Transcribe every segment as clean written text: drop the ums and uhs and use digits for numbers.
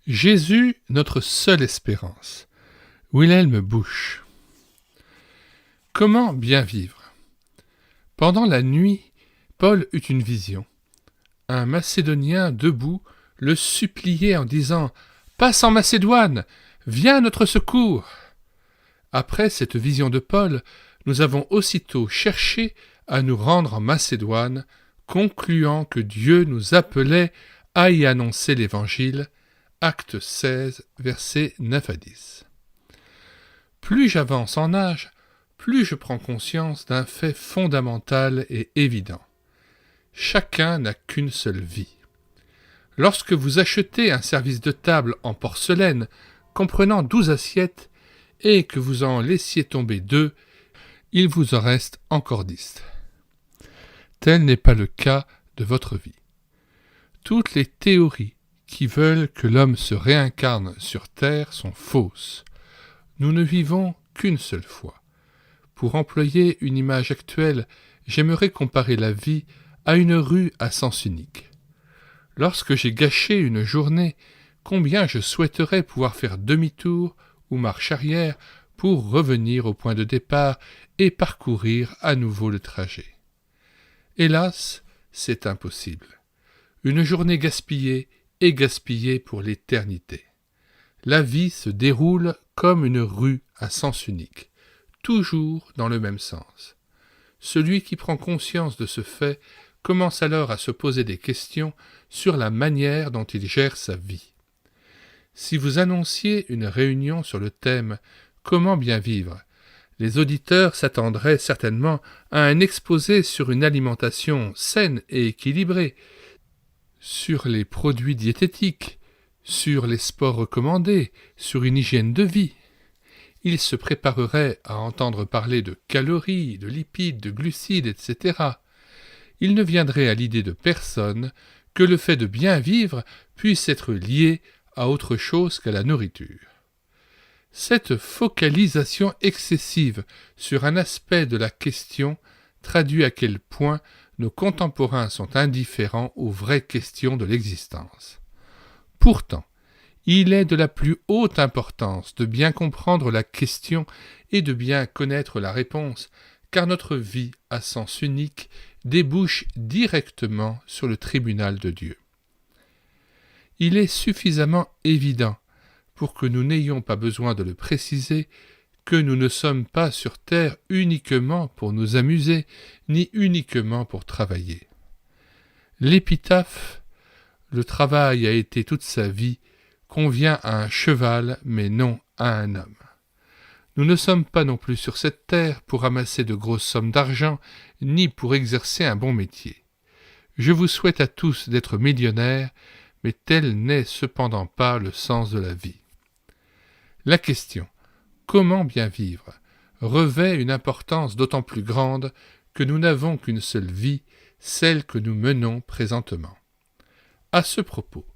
Jésus, notre seule espérance. Wilhelm Busch. Comment bien vivre? Pendant la nuit, Paul eut une vision. Un Macédonien debout le suppliait en disant « Passe en Macédoine, viens à notre secours !» Après cette vision de Paul, nous avons aussitôt cherché à nous rendre en Macédoine, concluant que Dieu nous appelait à y annoncer l'Évangile. Acte 16, versets 9 à 10. Plus j'avance en âge, plus je prends conscience d'un fait fondamental et évident. Chacun n'a qu'une seule vie. Lorsque vous achetez un service de table en porcelaine comprenant 12 assiettes et que vous en laissiez tomber 2, il vous en reste encore 10. Tel n'est pas le cas de votre vie. Toutes les théories qui veulent que l'homme se réincarne sur terre sont fausses. Nous ne vivons qu'une seule fois. Pour employer une image actuelle, j'aimerais comparer la vie à une rue à sens unique. Lorsque j'ai gâché une journée, combien je souhaiterais pouvoir faire demi-tour ou marche arrière pour revenir au point de départ et parcourir à nouveau le trajet. Hélas, c'est impossible. Une journée gaspillée est gaspillée pour l'éternité. La vie se déroule comme une rue à sens unique, toujours dans le même sens. Celui qui prend conscience de ce fait commence alors à se poser des questions sur la manière dont il gère sa vie. Si vous annonciez une réunion sur le thème « Comment bien vivre ?», les auditeurs s'attendraient certainement à un exposé sur une alimentation saine et équilibrée, sur les produits diététiques, sur les sports recommandés, sur une hygiène de vie. Ils se prépareraient à entendre parler de calories, de lipides, de glucides, etc. Il ne viendrait à l'idée de personne que le fait de bien vivre puisse être lié à autre chose qu'à la nourriture. Cette focalisation excessive sur un aspect de la question traduit à quel point nos contemporains sont indifférents aux vraies questions de l'existence. Pourtant, il est de la plus haute importance de bien comprendre la question et de bien connaître la réponse, car notre vie à sens unique débouche directement sur le tribunal de Dieu. Il est suffisamment évident, pour que nous n'ayons pas besoin de le préciser, que nous ne sommes pas sur terre uniquement pour nous amuser, ni uniquement pour travailler. L'épitaphe « Le travail a été toute sa vie » convient à un cheval, mais non à un homme. Nous ne sommes pas non plus sur cette terre pour amasser de grosses sommes d'argent, ni pour exercer un bon métier. Je vous souhaite à tous d'être millionnaires, mais tel n'est cependant pas le sens de la vie. La question « Comment bien vivre ?» revêt une importance d'autant plus grande que nous n'avons qu'une seule vie, celle que nous menons présentement. À ce propos,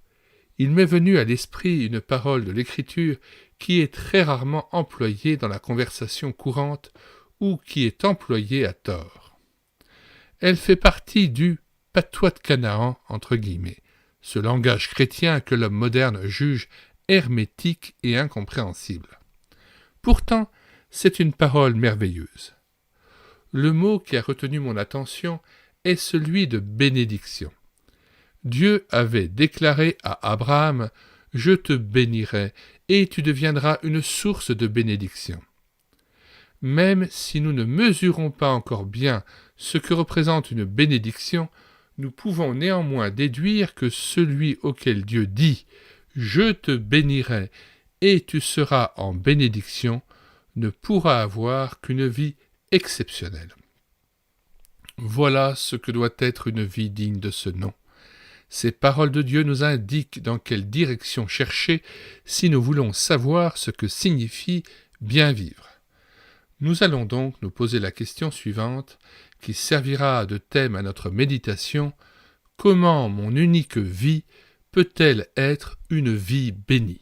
il m'est venu à l'esprit une parole de l'Écriture qui est très rarement employée dans la conversation courante ou qui est employée à tort. Elle fait partie du « patois de Canaan » entre guillemets, ce langage chrétien que l'homme moderne juge hermétique et incompréhensible. Pourtant, c'est une parole merveilleuse. Le mot qui a retenu mon attention est celui de bénédiction. Dieu avait déclaré à Abraham « Je te bénirai et tu deviendras une source de bénédiction ». Même si nous ne mesurons pas encore bien ce que représente une bénédiction, nous pouvons néanmoins déduire que celui auquel Dieu dit « Je te bénirai et tu seras en bénédiction » ne pourra avoir qu'une vie exceptionnelle. Voilà ce que doit être une vie digne de ce nom. Ces paroles de Dieu nous indiquent dans quelle direction chercher si nous voulons savoir ce que signifie bien vivre. Nous allons donc nous poser la question suivante, qui servira de thème à notre méditation. Comment mon unique vie peut-elle être une vie bénie ?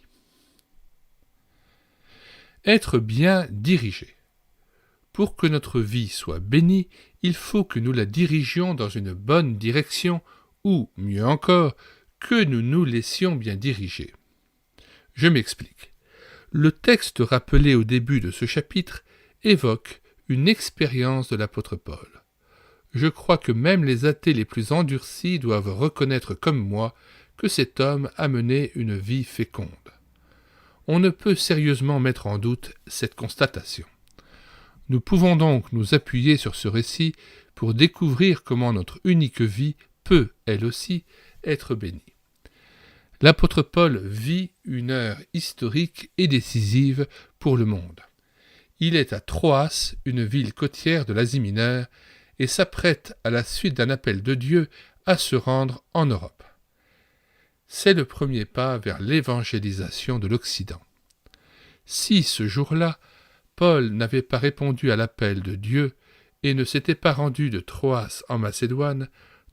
Être bien dirigé. Pour que notre vie soit bénie, il faut que nous la dirigions dans une bonne direction ou, mieux encore, que nous nous laissions bien diriger. Je m'explique. Le texte rappelé au début de ce chapitre évoque une expérience de l'apôtre Paul. Je crois que même les athées les plus endurcis doivent reconnaître comme moi que cet homme a mené une vie féconde. On ne peut sérieusement mettre en doute cette constatation. Nous pouvons donc nous appuyer sur ce récit pour découvrir comment notre unique vie peut, elle aussi, être bénie. L'apôtre Paul vit une heure historique et décisive pour le monde. Il est à Troas, une ville côtière de l'Asie mineure, et s'apprête, à la suite d'un appel de Dieu, à se rendre en Europe. C'est le premier pas vers l'évangélisation de l'Occident. Si, ce jour-là, Paul n'avait pas répondu à l'appel de Dieu et ne s'était pas rendu de Troas en Macédoine,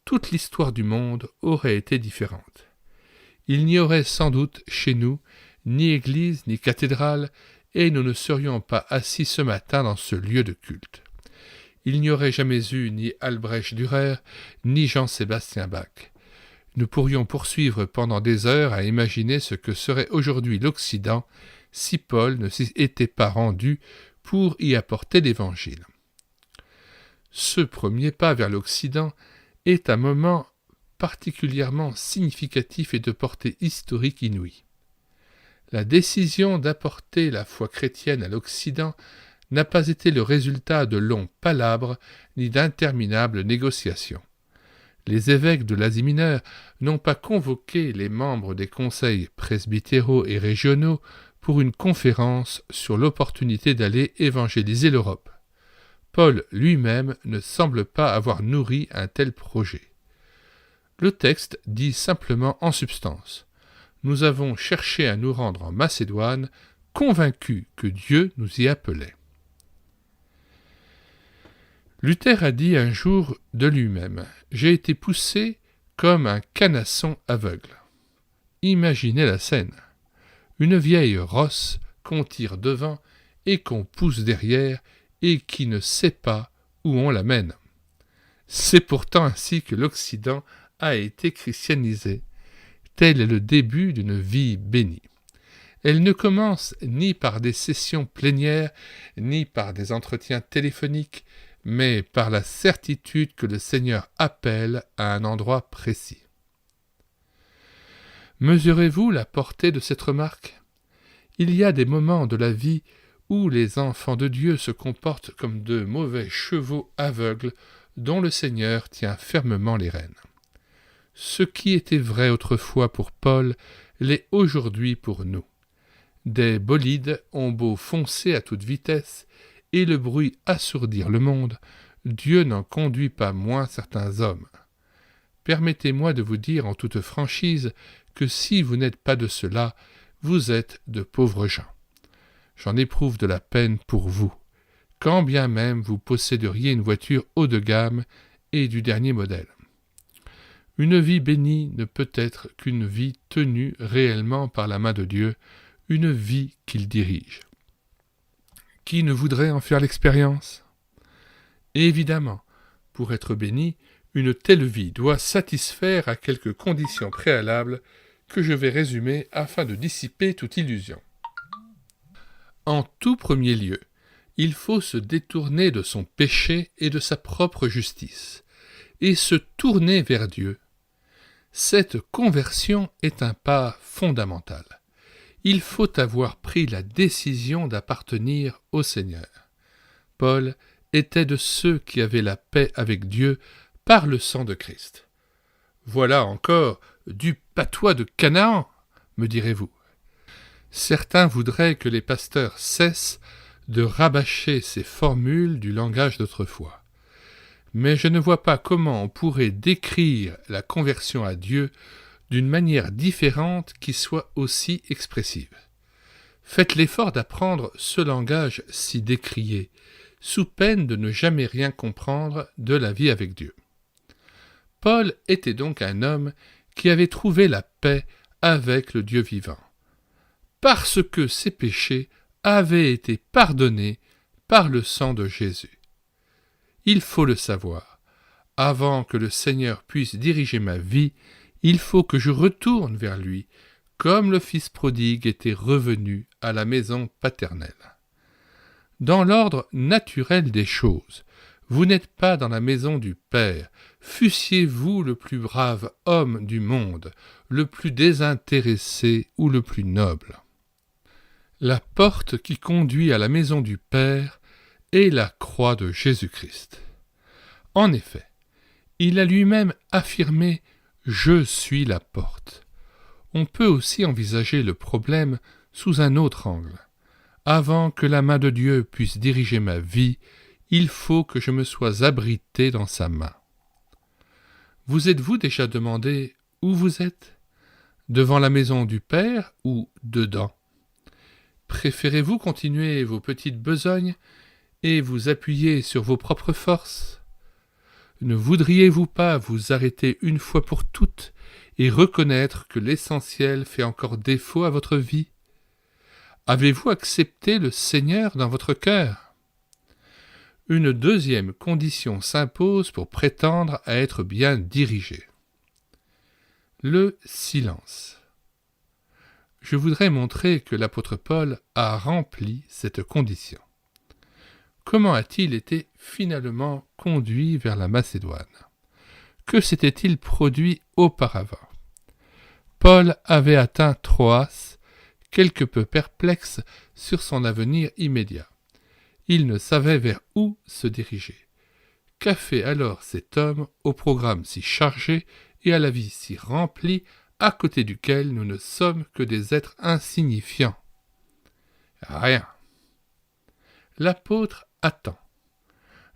toute l'histoire du monde aurait été différente. Il n'y aurait sans doute chez nous ni église ni cathédrale, et nous ne serions pas assis ce matin dans ce lieu de culte. Il n'y aurait jamais eu ni Albrecht Dürer, ni Jean-Sébastien Bach. Nous pourrions poursuivre pendant des heures à imaginer ce que serait aujourd'hui l'Occident si Paul ne s'y était pas rendu pour y apporter l'Évangile. Ce premier pas vers l'Occident est un moment particulièrement significatif et de portée historique inouïe. La décision d'apporter la foi chrétienne à l'Occident n'a pas été le résultat de longs palabres ni d'interminables négociations. Les évêques de l'Asie mineure n'ont pas convoqué les membres des conseils presbytéraux et régionaux pour une conférence sur l'opportunité d'aller évangéliser l'Europe. Paul lui-même ne semble pas avoir nourri un tel projet. Le texte dit simplement en substance « Nous avons cherché à nous rendre en Macédoine, convaincus que Dieu nous y appelait. » Luther a dit un jour de lui-même « J'ai été poussé comme un canasson aveugle. » Imaginez la scène. Une vieille rosse qu'on tire devant et qu'on pousse derrière et qui ne sait pas où on l'amène. C'est pourtant ainsi que l'Occident a été christianisé. Tel est le début d'une vie bénie. Elle ne commence ni par des sessions plénières, ni par des entretiens téléphoniques, mais par la certitude que le Seigneur appelle à un endroit précis. Mesurez-vous la portée de cette remarque ? Il y a des moments de la vie où les enfants de Dieu se comportent comme de mauvais chevaux aveugles dont le Seigneur tient fermement les rênes. Ce qui était vrai autrefois pour Paul l'est aujourd'hui pour nous. Des bolides ont beau foncer à toute vitesse et le bruit assourdir le monde, Dieu n'en conduit pas moins certains hommes. Permettez-moi de vous dire en toute franchise que si vous n'êtes pas de cela, vous êtes de pauvres gens. J'en éprouve de la peine pour vous, quand bien même vous posséderiez une voiture haut de gamme et du dernier modèle. Une vie bénie ne peut être qu'une vie tenue réellement par la main de Dieu, une vie qu'il dirige. Qui ne voudrait en faire l'expérience ? Évidemment, pour être béni, une telle vie doit satisfaire à quelques conditions préalables que je vais résumer afin de dissiper toute illusion. En tout premier lieu, il faut se détourner de son péché et de sa propre justice, et se tourner vers Dieu. Cette conversion est un pas fondamental. Il faut avoir pris la décision d'appartenir au Seigneur. Paul était de ceux qui avaient la paix avec Dieu par le sang de Christ. Voilà encore du patois de Canaan, me direz-vous. Certains voudraient que les pasteurs cessent de rabâcher ces formules du langage d'autrefois. Mais je ne vois pas comment on pourrait décrire la conversion à Dieu d'une manière différente qui soit aussi expressive. Faites l'effort d'apprendre ce langage si décrié, sous peine de ne jamais rien comprendre de la vie avec Dieu. Paul était donc un homme qui avait trouvé la paix avec le Dieu vivant, parce que ses péchés avaient été pardonnés par le sang de Jésus. Il faut le savoir, avant que le Seigneur puisse diriger ma vie, il faut que je retourne vers lui, comme le fils prodigue était revenu à la maison paternelle. Dans l'ordre naturel des choses, vous n'êtes pas dans la maison du Père, fussiez-vous le plus brave homme du monde, le plus désintéressé ou le plus noble. La porte qui conduit à la maison du Père est la croix de Jésus-Christ. En effet, il a lui-même affirmé « Je suis la porte ». On peut aussi envisager le problème sous un autre angle. Avant que la main de Dieu puisse diriger ma vie, il faut que je me sois abrité dans sa main. Vous êtes-vous déjà demandé où vous êtes ? Devant la maison du Père ou dedans ? Préférez-vous continuer vos petites besognes et vous appuyer sur vos propres forces ? Ne voudriez-vous pas vous arrêter une fois pour toutes et reconnaître que l'essentiel fait encore défaut à votre vie ? Avez-vous accepté le Seigneur dans votre cœur ? Une deuxième condition s'impose pour prétendre à être bien dirigé. Le silence. Je voudrais montrer que l'apôtre Paul a rempli cette condition. Comment a-t-il été finalement conduit vers la Macédoine ? Que s'était-il produit auparavant ? Paul avait atteint Troas, quelque peu perplexe sur son avenir immédiat. Il ne savait vers où se diriger. Qu'a fait alors cet homme au programme si chargé et à la vie si remplie, à côté duquel nous ne sommes que des êtres insignifiants ? Rien. L'apôtre attend.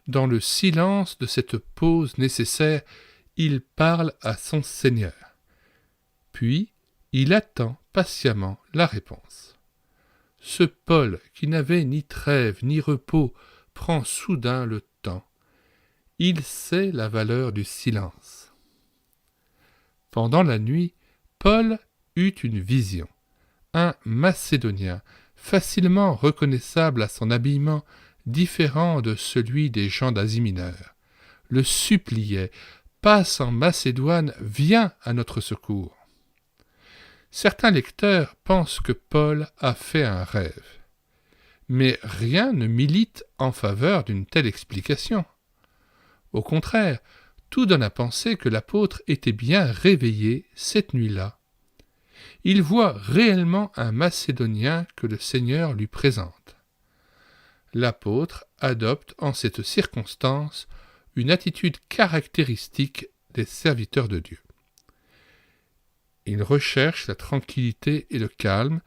Dans le silence de cette pause nécessaire, il parle à son Seigneur. Puis, il attend patiemment la réponse. Ce Paul, qui n'avait ni trêve ni repos, prend soudain le temps. Il sait la valeur du silence. Pendant la nuit, Paul eut une vision. Un Macédonien, facilement reconnaissable à son habillement, différent de celui des gens d'Asie mineure, le suppliait « Passe en Macédoine, viens à notre secours ». Certains lecteurs pensent que Paul a fait un rêve. Mais rien ne milite en faveur d'une telle explication. Au contraire, tout donne à penser que l'apôtre était bien réveillé cette nuit-là. Il voit réellement un Macédonien que le Seigneur lui présente. L'apôtre adopte en cette circonstance une attitude caractéristique des serviteurs de Dieu. Ils recherchent la tranquillité et le calme,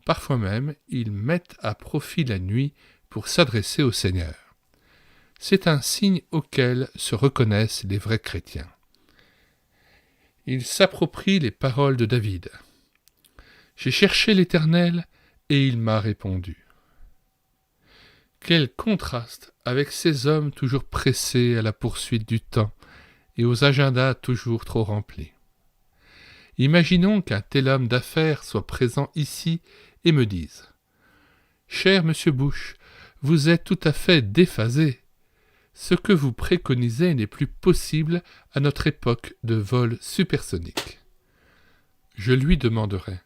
parfois même ils mettent à profit la nuit pour s'adresser au Seigneur. C'est un signe auquel se reconnaissent les vrais chrétiens. Ils s'approprient les paroles de David. « J'ai cherché l'Éternel et il m'a répondu. » Quel contraste avec ces hommes toujours pressés à la poursuite du temps et aux agendas toujours trop remplis. Imaginons qu'un tel homme d'affaires soit présent ici et me dise « Cher monsieur Bush, vous êtes tout à fait déphasé. Ce que vous préconisez n'est plus possible à notre époque de vol supersonique. » Je lui demanderai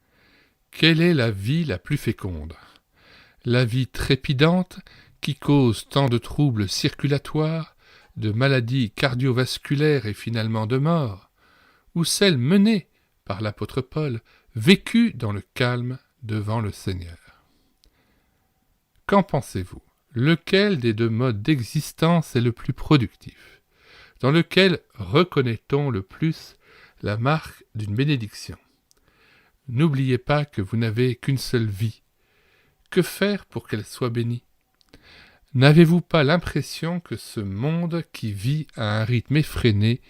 « Quelle est la vie la plus féconde ? La vie trépidante qui cause tant de troubles circulatoires, de maladies cardiovasculaires et finalement de mort, ou celle menée par l'apôtre Paul, vécue dans le calme devant le Seigneur. Qu'en pensez-vous ? Lequel des deux modes d'existence est le plus productif ? Dans lequel reconnaît-on le plus la marque d'une bénédiction ? N'oubliez pas que vous n'avez qu'une seule vie. Que faire pour qu'elle soit bénie ? N'avez-vous pas l'impression que ce monde qui vit à un rythme effréné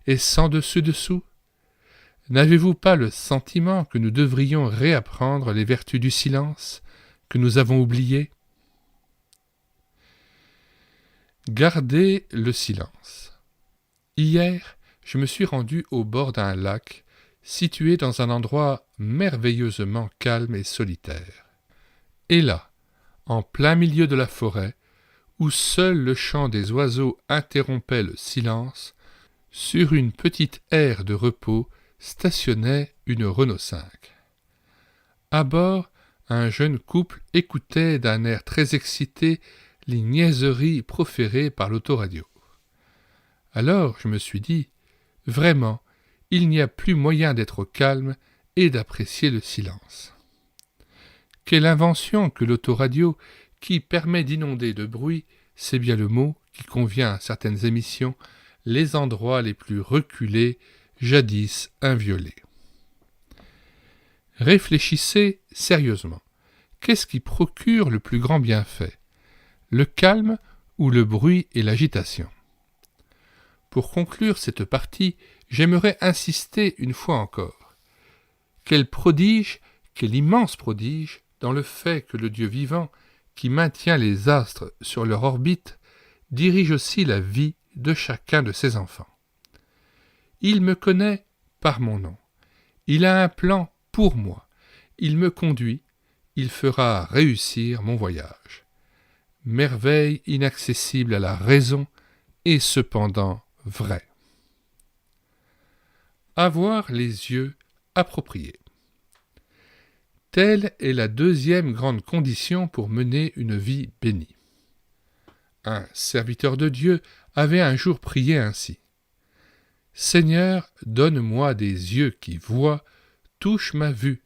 est sans dessus-dessous ? N'avez-vous pas le sentiment que nous devrions réapprendre les vertus du silence, que nous avons oubliées ? Gardez le silence. Hier, je me suis rendu au bord d'un lac, situé dans un endroit merveilleusement calme et solitaire. Et là, en plein milieu de la forêt, où seul le chant des oiseaux interrompait le silence, sur une petite aire de repos stationnait une Renault 5. À bord, un jeune couple écoutait d'un air très excité les niaiseries proférées par l'autoradio. Alors je me suis dit, vraiment, il n'y a plus moyen d'être calme et d'apprécier le silence. Quelle invention que l'autoradio qui permet d'inonder de bruit, c'est bien le mot qui convient à certaines émissions, les endroits les plus reculés, jadis inviolés. Réfléchissez sérieusement. Qu'est-ce qui procure le plus grand bienfait ? Le calme ou le bruit et l'agitation ? Pour conclure cette partie, j'aimerais insister une fois encore. Quel prodige, quel immense prodige, dans le fait que le Dieu vivant, qui maintient les astres sur leur orbite, dirige aussi la vie de chacun de ses enfants. Il me connaît par mon nom. Il a un plan pour moi. Il me conduit. Il fera réussir mon voyage. Merveille inaccessible à la raison et cependant vraie. Avoir les yeux appropriés. Telle est la deuxième grande condition pour mener une vie bénie. Un serviteur de Dieu avait un jour prié ainsi. « Seigneur, donne-moi des yeux qui voient, touche ma vue. »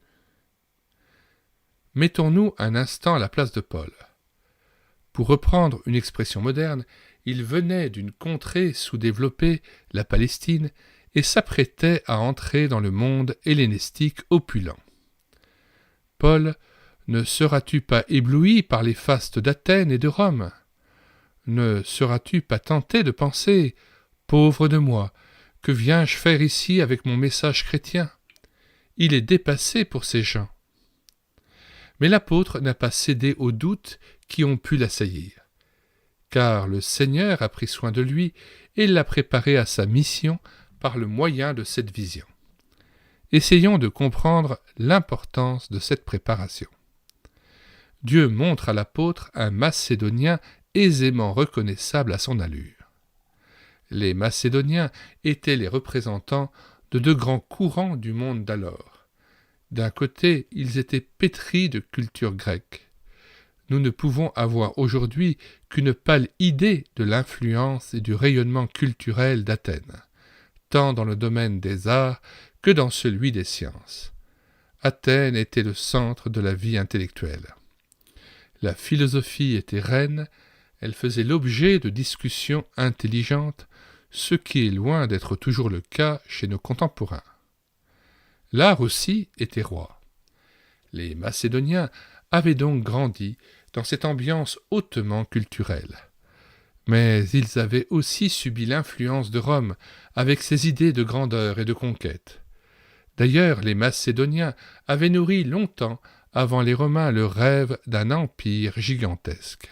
Mettons-nous un instant à la place de Paul. Pour reprendre une expression moderne, il venait d'une contrée sous-développée, la Palestine, et s'apprêtait à entrer dans le monde hellénistique opulent. Paul, ne seras-tu pas ébloui par les fastes d'Athènes et de Rome ? Ne seras-tu pas tenté de penser, pauvre de moi, que viens-je faire ici avec mon message chrétien ? Il est dépassé pour ces gens. Mais l'apôtre n'a pas cédé aux doutes qui ont pu l'assaillir, car le Seigneur a pris soin de lui et l'a préparé à sa mission par le moyen de cette vision. Essayons de comprendre l'importance de cette préparation. Dieu montre à l'apôtre un Macédonien aisément reconnaissable à son allure. Les Macédoniens étaient les représentants de deux grands courants du monde d'alors. D'un côté, ils étaient pétris de culture grecque. Nous ne pouvons avoir aujourd'hui qu'une pâle idée de l'influence et du rayonnement culturel d'Athènes, tant dans le domaine des arts que dans celui des sciences. Athènes était le centre de la vie intellectuelle. La philosophie était reine, elle faisait l'objet de discussions intelligentes, ce qui est loin d'être toujours le cas chez nos contemporains. L'art aussi était roi. Les Macédoniens avaient donc grandi dans cette ambiance hautement culturelle. Mais ils avaient aussi subi l'influence de Rome avec ses idées de grandeur et de conquête. D'ailleurs, les Macédoniens avaient nourri longtemps avant les Romains le rêve d'un empire gigantesque.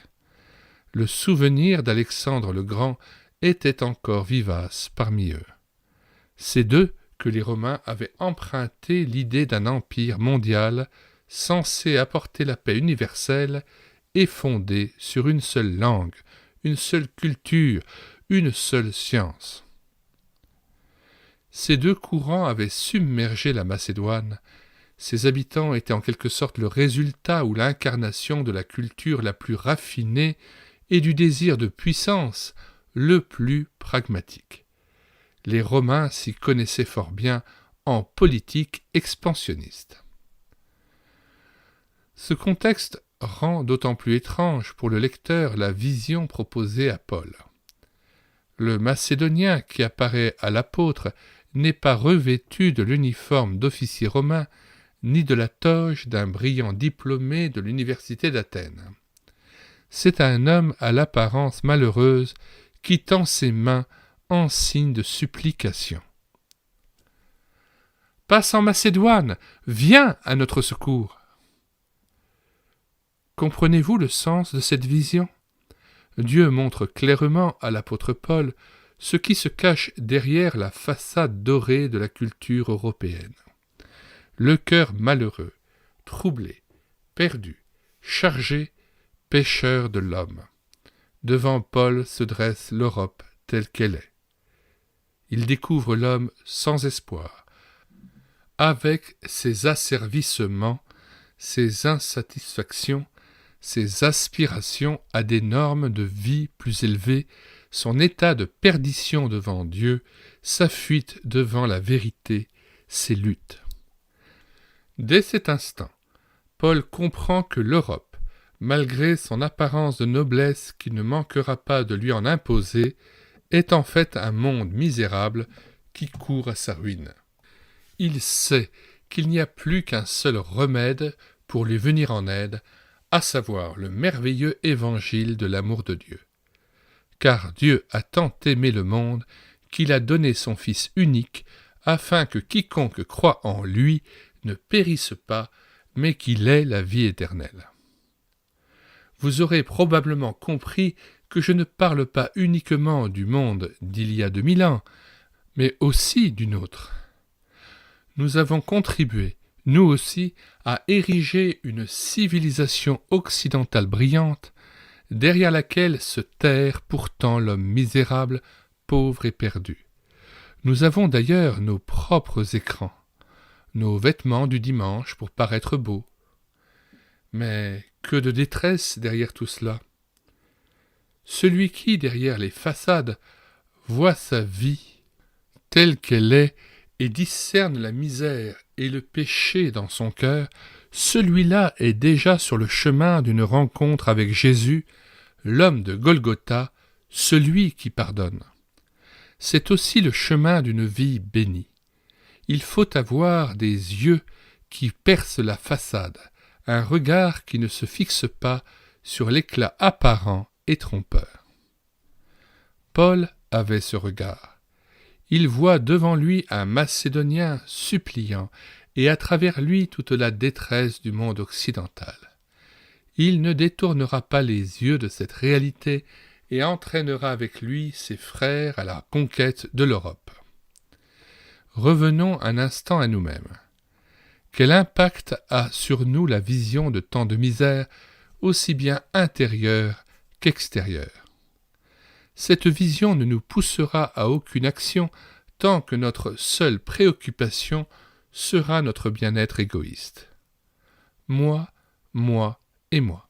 Le souvenir d'Alexandre le Grand était encore vivace parmi eux. C'est d'eux que les Romains avaient emprunté l'idée d'un empire mondial censé apporter la paix universelle et fondé sur une seule langue, une seule culture, une seule science. Ces deux courants avaient submergé la Macédoine. Ses habitants étaient en quelque sorte le résultat ou l'incarnation de la culture la plus raffinée et du désir de puissance le plus pragmatique. Les Romains s'y connaissaient fort bien en politique expansionniste. Ce contexte rend d'autant plus étrange pour le lecteur la vision proposée à Paul. Le Macédonien qui apparaît à l'apôtre n'est pas revêtu de l'uniforme d'officier romain ni de la toge d'un brillant diplômé de l'université d'Athènes. C'est un homme à l'apparence malheureuse qui tend ses mains en signe de supplication. « Passe en Macédoine, viens à notre secours !» Comprenez-vous le sens de cette vision ? Dieu montre clairement à l'apôtre Paul ce qui se cache derrière la façade dorée de la culture européenne. Le cœur malheureux, troublé, perdu, chargé, pécheur de l'homme. Devant Paul se dresse l'Europe telle qu'elle est. Il découvre l'homme sans espoir, avec ses asservissements, ses insatisfactions, ses aspirations à des normes de vie plus élevées, son état de perdition devant Dieu, sa fuite devant la vérité, ses luttes. Dès cet instant, Paul comprend que l'Europe, malgré son apparence de noblesse qui ne manquera pas de lui en imposer, est en fait un monde misérable qui court à sa ruine. Il sait qu'il n'y a plus qu'un seul remède pour lui venir en aide, à savoir le merveilleux évangile de l'amour de Dieu. Car Dieu a tant aimé le monde qu'il a donné son Fils unique, afin que quiconque croit en lui ne périsse pas, mais qu'il ait la vie éternelle. Vous aurez probablement compris que je ne parle pas uniquement du monde d'il y a 2000 ans, mais aussi du nôtre. Nous avons contribué, nous aussi, à ériger une civilisation occidentale brillante, derrière laquelle se terre pourtant l'homme misérable, pauvre et perdu. Nous avons d'ailleurs nos propres écrans, nos vêtements du dimanche pour paraître beaux. Mais que de détresse derrière tout cela. Celui qui, derrière les façades, voit sa vie telle qu'elle est et discerne la misère et le péché dans son cœur, celui-là est déjà sur le chemin d'une rencontre avec Jésus, l'homme de Golgotha, celui qui pardonne. C'est aussi le chemin d'une vie bénie. Il faut avoir des yeux qui percent la façade, un regard qui ne se fixe pas sur l'éclat apparent et trompeur. Paul avait ce regard. Il voit devant lui un Macédonien suppliant et à travers lui toute la détresse du monde occidental. Il ne détournera pas les yeux de cette réalité et entraînera avec lui ses frères à la conquête de l'Europe. Revenons un instant à nous-mêmes. Quel impact a sur nous la vision de tant de misère, aussi bien intérieure qu'extérieure? Cette vision ne nous poussera à aucune action tant que notre seule préoccupation sera notre bien-être égoïste. Moi, moi et moi.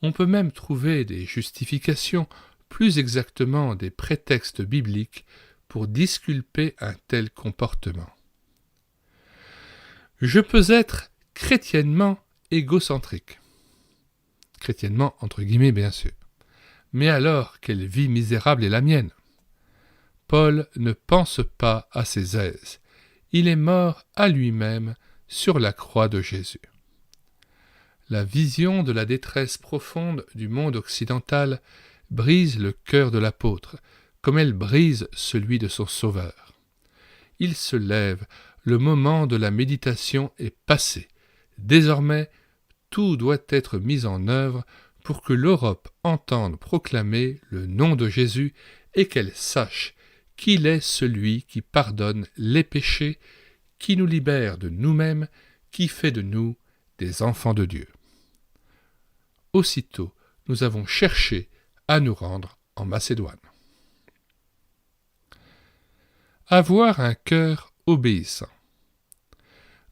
On peut même trouver des justifications, plus exactement des prétextes bibliques, pour disculper un tel comportement. Je peux être chrétiennement égocentrique. Chrétiennement entre guillemets bien sûr. Mais alors, quelle vie misérable est la mienne? Paul ne pense pas à ses aises. Il est mort à lui-même sur la croix de Jésus. La vision de la détresse profonde du monde occidental brise le cœur de l'apôtre, comme elle brise celui de son Sauveur. Il se lève, le moment de la méditation est passé. Désormais, tout doit être mis en œuvre pour que l'Europe entende proclamer le nom de Jésus et qu'elle sache qu'il est celui qui pardonne les péchés, qui nous libère de nous-mêmes, qui fait de nous des enfants de Dieu. Aussitôt, nous avons cherché à nous rendre en Macédoine. Avoir un cœur obéissant.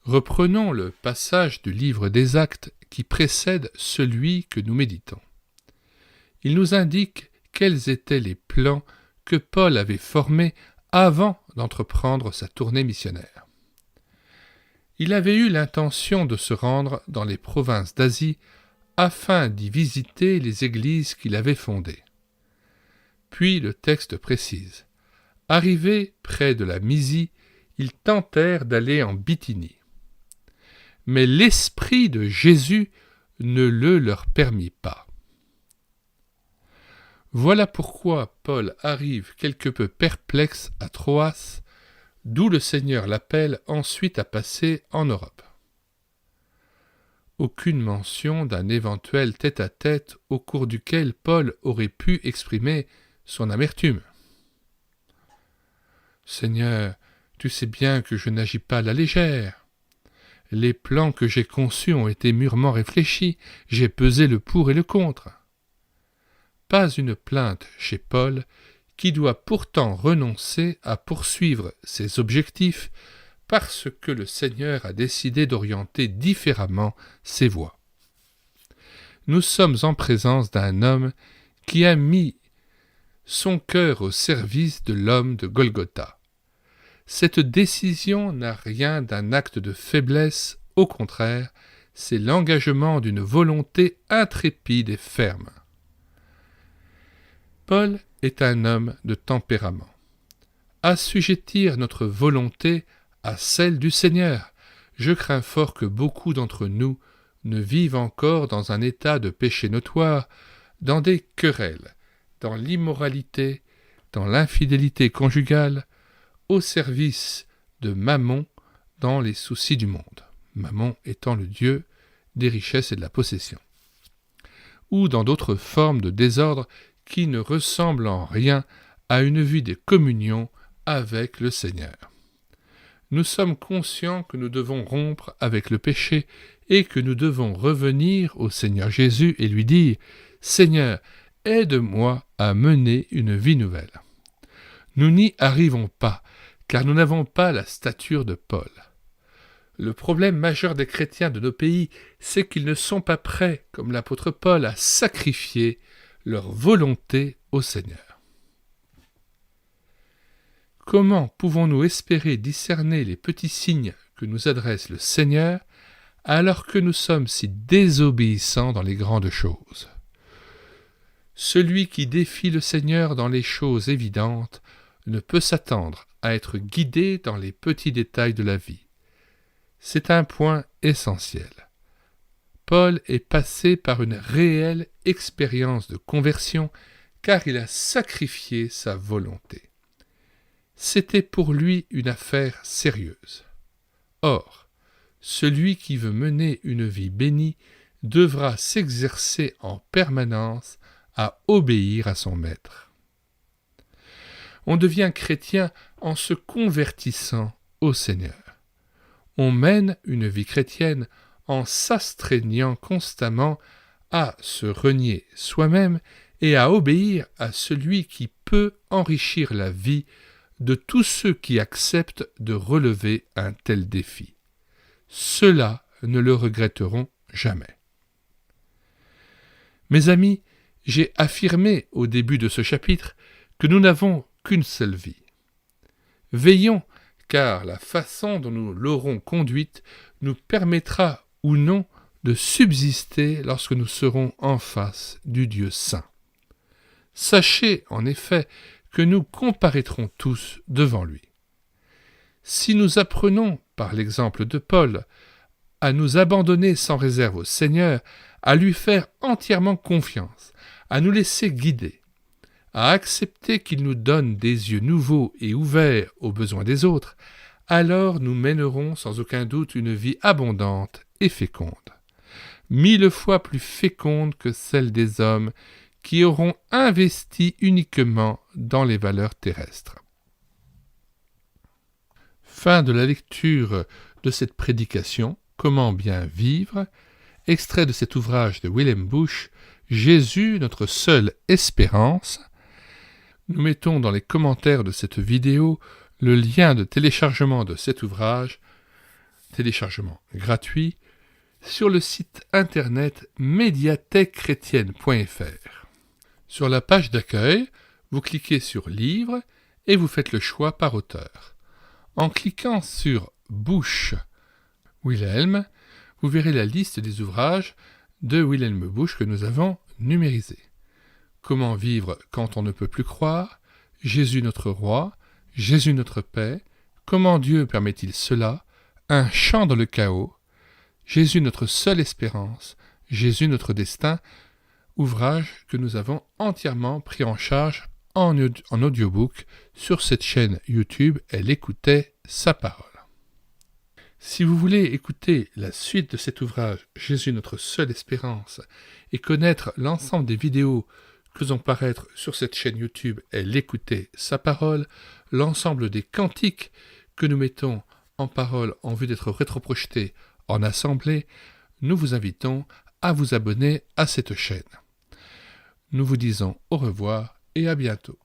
Reprenons le passage du livre des Actes qui précède celui que nous méditons. Il nous indique quels étaient les plans que Paul avait formés avant d'entreprendre sa tournée missionnaire. Il avait eu l'intention de se rendre dans les provinces d'Asie afin d'y visiter les églises qu'il avait fondées. Puis le texte précise. Arrivés près de la Mysie, ils tentèrent d'aller en Bithynie. Mais l'Esprit de Jésus ne le leur permit pas. Voilà pourquoi Paul arrive quelque peu perplexe à Troas, d'où le Seigneur l'appelle ensuite à passer en Europe. Aucune mention d'un éventuel tête-à-tête au cours duquel Paul aurait pu exprimer son amertume. « Seigneur, tu sais bien que je n'agis pas à la légère. Les plans que j'ai conçus ont été mûrement réfléchis, j'ai pesé le pour et le contre. » Pas une plainte chez Paul, qui doit pourtant renoncer à poursuivre ses objectifs parce que le Seigneur a décidé d'orienter différemment ses voies. Nous sommes en présence d'un homme qui a mis son cœur au service de l'homme de Golgotha. Cette décision n'a rien d'un acte de faiblesse, au contraire, c'est l'engagement d'une volonté intrépide et ferme. Paul est un homme de tempérament. Assujettir notre volonté à celle du Seigneur, je crains fort que beaucoup d'entre nous ne vivent encore dans un état de péché notoire, dans des querelles, dans l'immoralité, dans l'infidélité conjugale, au service de Mammon dans les soucis du monde, Mammon étant le dieu des richesses et de la possession, ou dans d'autres formes de désordre qui ne ressemblent en rien à une vie de communion avec le Seigneur. Nous sommes conscients que nous devons rompre avec le péché et que nous devons revenir au Seigneur Jésus et lui dire « Seigneur, aide-moi à mener une vie nouvelle. » Nous n'y arrivons pas, car nous n'avons pas la stature de Paul. Le problème majeur des chrétiens de nos pays, c'est qu'ils ne sont pas prêts, comme l'apôtre Paul, à sacrifier leur volonté au Seigneur. Comment pouvons-nous espérer discerner les petits signes que nous adresse le Seigneur alors que nous sommes si désobéissants dans les grandes choses ? Celui qui défie le Seigneur dans les choses évidentes ne peut s'attendre à être guidé dans les petits détails de la vie. C'est un point essentiel. Paul est passé par une réelle expérience de conversion car il a sacrifié sa volonté. C'était pour lui une affaire sérieuse. Or, celui qui veut mener une vie bénie devra s'exercer en permanence à obéir à son maître. On devient chrétien en se convertissant au Seigneur. On mène une vie chrétienne en s'astreignant constamment à se renier soi-même et à obéir à celui qui peut enrichir la vie de tous ceux qui acceptent de relever un tel défi. Ceux-là ne le regretteront jamais. Mes amis, j'ai affirmé au début de ce chapitre que nous n'avons qu'une seule vie. Veillons, car la façon dont nous l'aurons conduite nous permettra ou non de subsister lorsque nous serons en face du Dieu saint. Sachez en effet que nous comparaîtrons tous devant lui. Si nous apprenons, par l'exemple de Paul, à nous abandonner sans réserve au Seigneur, à lui faire entièrement confiance, à nous laisser guider, à accepter qu'il nous donne des yeux nouveaux et ouverts aux besoins des autres, alors nous mènerons sans aucun doute une vie abondante et féconde, 1000 fois plus féconde que celle des hommes qui auront investi uniquement dans les valeurs terrestres. Fin de la lecture de cette prédication, Comment bien vivre, extrait de cet ouvrage de William Bush, Jésus, notre seule espérance. Nous mettons dans les commentaires de cette vidéo le lien de téléchargement de cet ouvrage, téléchargement gratuit, sur le site internet médiathèquechrétienne.fr. Sur la page d'accueil, vous cliquez sur Livres et vous faites le choix par auteur. En cliquant sur Bush Wilhelm, vous verrez la liste des ouvrages de Wilhelm Bush que nous avons numérisés. Comment vivre quand on ne peut plus croire, Jésus notre roi, Jésus notre paix, comment Dieu permet-il cela, un chant dans le chaos, Jésus notre seule espérance, Jésus notre destin, ouvrage que nous avons entièrement pris en charge en audiobook sur cette chaîne YouTube, Elle écoutait sa parole. Si vous voulez écouter la suite de cet ouvrage, Jésus notre seule espérance, et connaître l'ensemble des vidéos que faisons paraître sur cette chaîne YouTube, Elle écoutait sa parole, l'ensemble des cantiques que nous mettons en parole en vue d'être rétroprojetés en assemblée, nous vous invitons à vous abonner à cette chaîne. Nous vous disons au revoir et à bientôt.